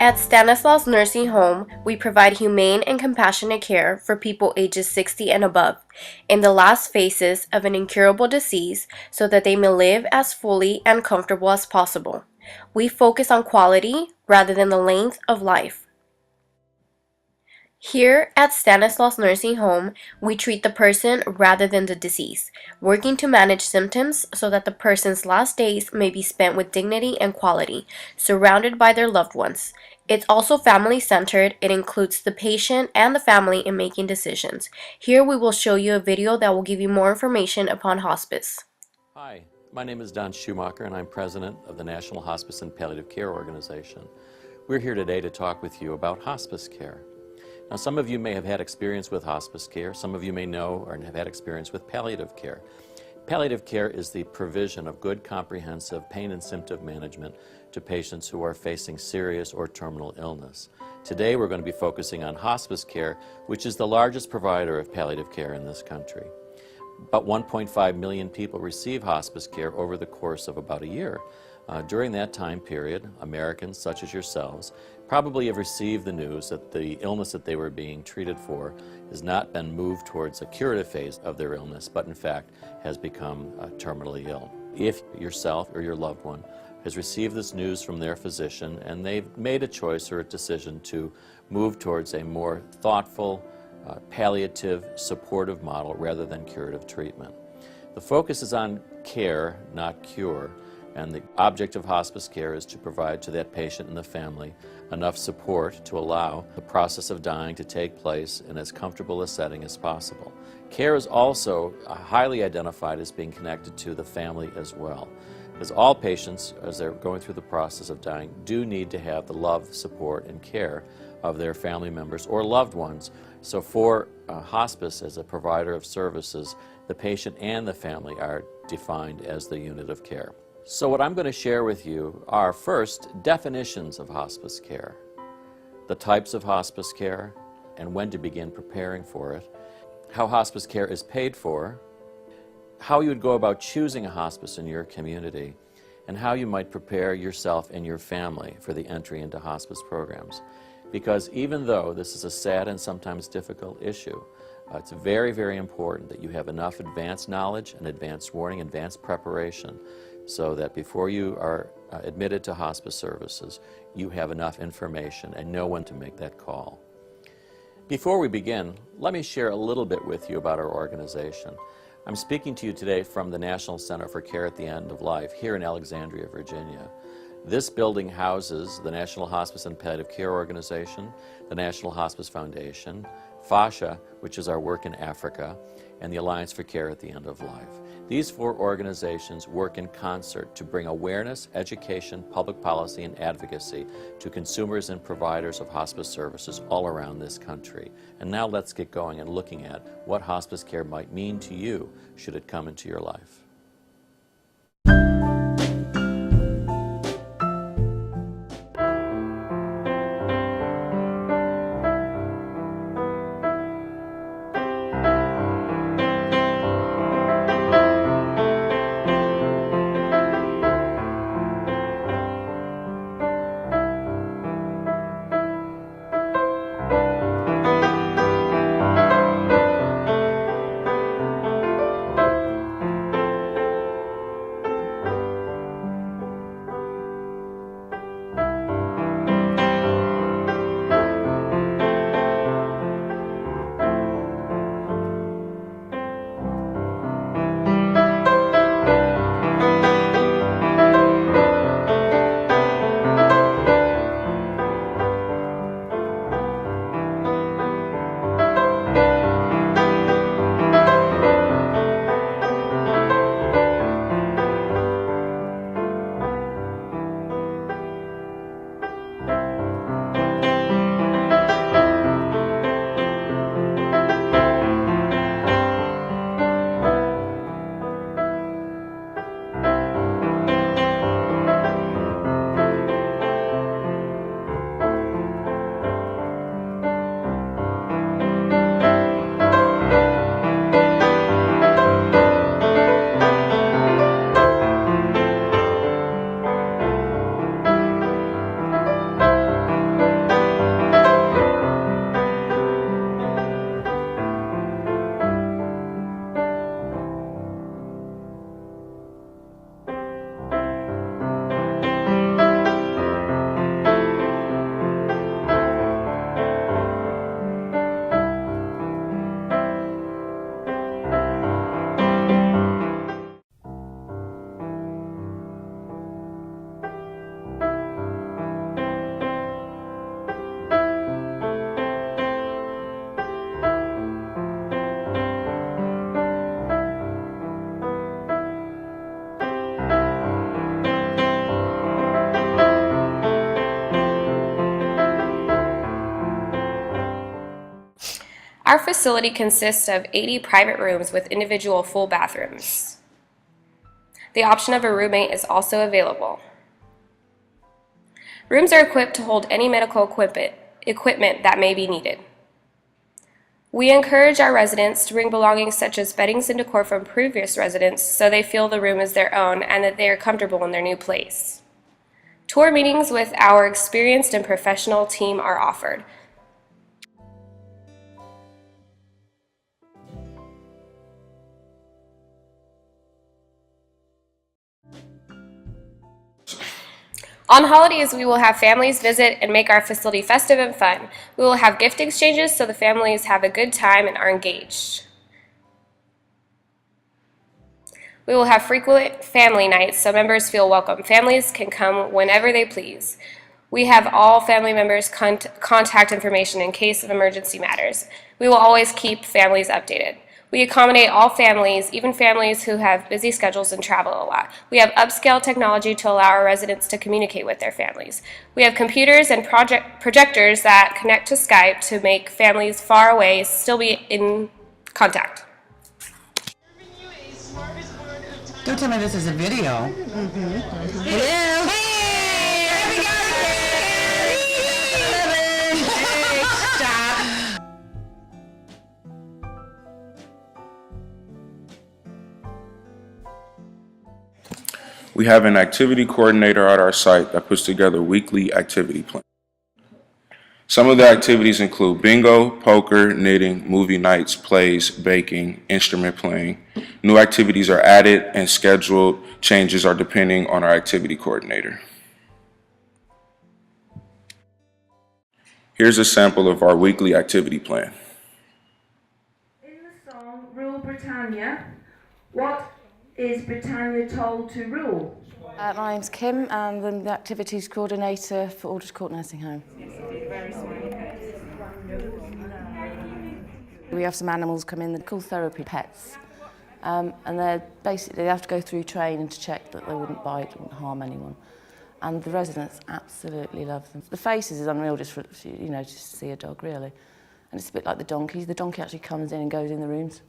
At Stanislaus Nursing Home, we provide humane and compassionate care for people ages 60 and above in the last phases of an incurable disease so that they may live as fully and comfortable as possible. We focus on quality rather than the length of life. Here at Stanislaus Nursing Home, we treat the person rather than the disease, working to manage symptoms so that the person's last days may be spent with dignity and quality, surrounded by their loved ones. It's also family-centered. It includes the patient and the family in making decisions. Here we will show you a video that will give you more information upon hospice. Hi, my name is Don Schumacher and I'm president of the National Hospice and Palliative Care Organization. We're here today to talk with you about hospice care. Now, some of you may have had experience with hospice care. Some of you may know or have had experience with palliative care. Palliative care is the provision of good, comprehensive pain and symptom management to patients who are facing serious or terminal illness. Today, we're going to be focusing on hospice care, which is the largest provider of palliative care in this country. About 1.5 million people receive hospice care over the course of about a year. During that time period, Americans such as yourselves probably have received the news that the illness that they were being treated for has not been moved towards a curative phase of their illness, but in fact has become terminally ill. If yourself or your loved one has received this news from their physician and they've made a choice or a decision to move towards a more thoughtful, palliative, supportive model rather than curative treatment. The focus is on care, not cure. And the object of hospice care is to provide to that patient and the family enough support to allow the process of dying to take place in as comfortable a setting as possible. Care is also highly identified as being connected to the family as well, because all patients, as they're going through the process of dying, do need to have the love, support, and care of their family members or loved ones. So for hospice as a provider of services, the patient and the family are defined as the unit of care. So what I'm going to share with you are, first, definitions of hospice care, the types of hospice care and when to begin preparing for it, how hospice care is paid for, how you would go about choosing a hospice in your community, and how you might prepare yourself and your family for the entry into hospice programs. Because even though this is a sad and sometimes difficult issue, it's very, very important that you have enough advanced knowledge and advanced warning, advanced preparation, so that before you are admitted to hospice services, you have enough information and know when to make that call. Before we begin, let me share a little bit with you about our organization. I'm speaking to you today from the National Center for Care at the End of Life here in Alexandria, Virginia. This building houses the National Hospice and Palliative Care Organization, the National Hospice Foundation, FASHA, which is our work in Africa, and the Alliance for Care at the End of Life. These four organizations work in concert to bring awareness, education, public policy, and advocacy to consumers and providers of hospice services all around this country. And now let's get going and looking at what hospice care might mean to you should it come into your life. Our facility consists of 80 private rooms with individual full bathrooms. The option of a roommate is also available. Rooms are equipped to hold any medical equipment that may be needed. We encourage our residents to bring belongings such as beddings and decor from previous residents so they feel the room is their own and that they are comfortable in their new place. Tour meetings with our experienced and professional team are offered. On holidays, we will have families visit and make our facility festive and fun. We will have gift exchanges so the families have a good time and are engaged. We will have frequent family nights so members feel welcome. Families can come whenever they please. We have all family members' contact information in case of emergency matters. We will always keep families updated. We accommodate all families, even families who have busy schedules and travel a lot. We have upscale technology to allow our residents to communicate with their families. We have computers and projectors that connect to Skype to make families far away still be in contact. Don't tell me this is a video. Hello. Hey! There we go! Hey, stop. We have an activity coordinator at our site that puts together weekly activity plans. Some of the activities include bingo, poker, knitting, movie nights, plays, baking, instrument playing. New activities are added and scheduled changes are depending on our activity coordinator. Here's a sample of our weekly activity plan. In the song Rule Britannia, what is Britannia told to rule? My name's Kim and I'm the Activities Coordinator for Aldridge Court Nursing Home. We have some animals come in that are called therapy pets, and they have to go through training to check that they wouldn't bite, wouldn't harm anyone. And the residents absolutely love them. The faces is unreal just for, just to see a dog really. And it's a bit like the donkeys. The donkey actually comes in and goes in the rooms.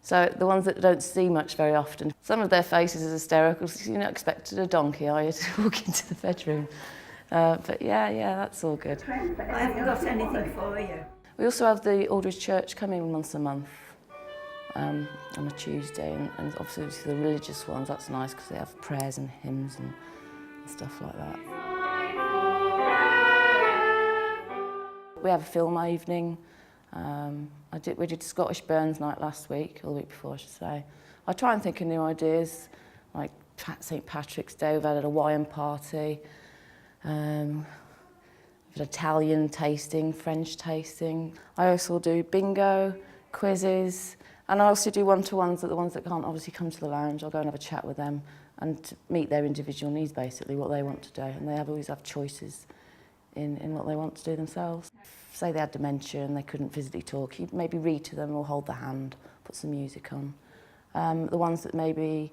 So the ones that don't see much very often, some of their faces are hysterical. You're not expecting a donkey, are you, to walk into the bedroom? But yeah, that's all good. I haven't got anything for you. We also have the Aldridge Church come in once a month on a Tuesday, and obviously the religious ones, that's nice because they have prayers and hymns and stuff like that. We have a film evening. We did Scottish Burns night last week, or the week before I should say. I try and think of new ideas, like St Patrick's Day, we've had a Hawaiian party, an Italian tasting, French tasting. I also do bingo, quizzes, and I also do one-to-ones that the ones that can't obviously come to the lounge. I'll go and have a chat with them and meet their individual needs, basically, what they want to do, and they always have choices in what they want to do themselves. Say they had dementia and they couldn't physically talk, you maybe read to them or hold their hand, put some music on. The ones that maybe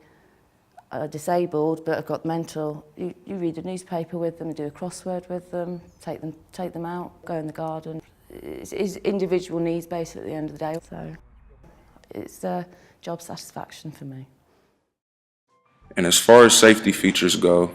are disabled but have got mental, you read a newspaper with them, do a crossword with them, take them out, go in the garden. It's individual needs basically at the end of the day. So it's job satisfaction for me. And as far as safety features go,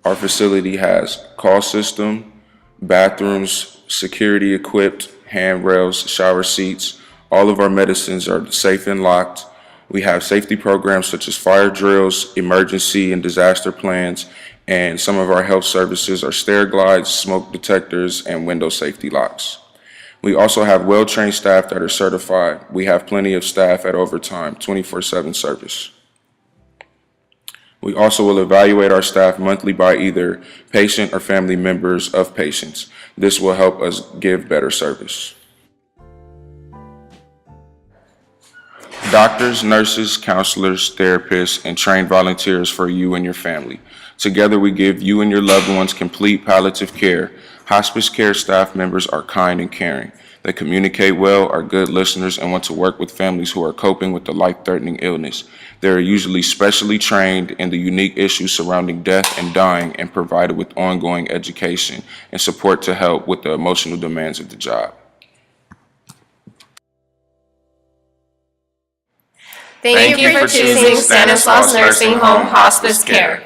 our facility has call system, bathrooms, security equipped, handrails, shower seats. All of our medicines are safe and locked. We have safety programs such as fire drills, emergency and disaster plans, and some of our health services are stair glides, smoke detectors, and window safety locks. We also have well-trained staff that are certified. We have plenty of staff at overtime, 24/7 service. We also will evaluate our staff monthly by either patient or family members of patients. This will help us give better service. Doctors, nurses, counselors, therapists, and trained volunteers for you and your family. Together, we give you and your loved ones complete palliative care. Hospice care staff members are kind and caring. They communicate well, are good listeners, and want to work with families who are coping with the life-threatening illness. They are usually specially trained in the unique issues surrounding death and dying and provided with ongoing education and support to help with the emotional demands of the job. Thank you for choosing Stanislaus Nursing Home Hospice Care.